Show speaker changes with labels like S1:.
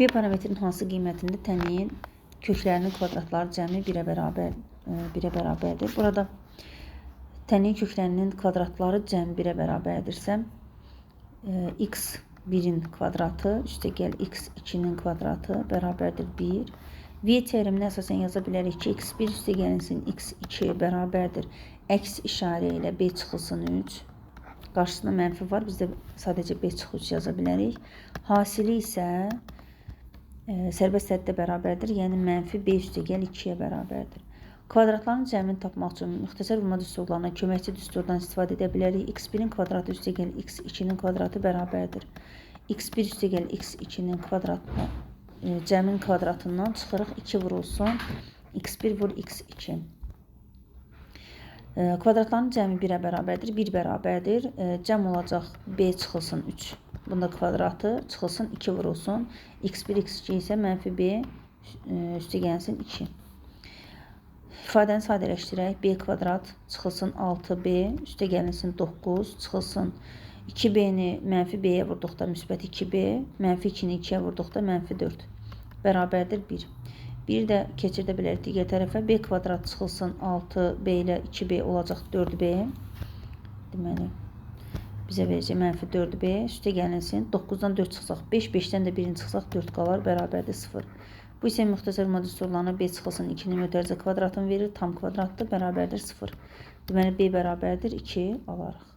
S1: B parametrin hansı qiymətində tənliyin köklərinin kvadratları cəmi 1-ə bərabərdir. Burada tənliyin köklərinin kvadratları cəmi 1-ə bərabərdirsə, x1-in kvadratı üstəgəl x2-nin kvadratı bərabərdir 1. V teoreminə əsasən yaza bilərik ki, x1 üstəgəlinsin x2 bərabərdir. Əks işarə ilə b çıxılsın 3. Qarşısında mənfi var, biz də sadəcə b çıxı 3 yaza bilərik. Hasili isə sərbəst həddə bərabərdir, yəni mənfi b üstəgəl 2-yə bərabərdir. Kvadratların cəmini tapmaq üçün müxtəsər vurma düsturlarına köməkçi düsturdan istifadə edə bilərik. x1-in kvadratı üstəgəl x2-nin kvadratı bərabərdir. x1 üstəgəl x2-nin kvadratına cəmin kvadratından çıxırıq 2 vurulsun x1 vur x2. Kvadratların cəmi 1-ə bərabərdir, 1 bərabərdir. Cəm olacaq b çıxılsın 3. Bunda kvadratı çıxılsın 2 vurulsun. x1 x2 isə mənfi b üstəgəlsin 2. İfadəni sadələşdirək. B kvadrat çıxılsın 6b üstəgəlinsin 9 çıxılsın 2b-ni mənfi b-yə vurduqda müsbət 2b, mənfi 2-ni 2-yə vurduqda mənfi 4 bərabərdir 1. Bir də keçirdə bilərik digər tərəfə. B kvadrat çıxılsın 6b ilə 2b olacaq 4b. Deməli, bizə verəcək mənfi 4b üstəgəlinsin 9-dan 4 çıxsaq 5, 5-dən də 1-in çıxsaq 4 qalar bərabərdir 0. Bu isə müxtəsər vurma düsturlarına b çıxılsın 2-nin mötərizə kvadratını verir. Tam kvadratdır, bərabərdir 0. Deməli, b bərabərdir 2 alarıq.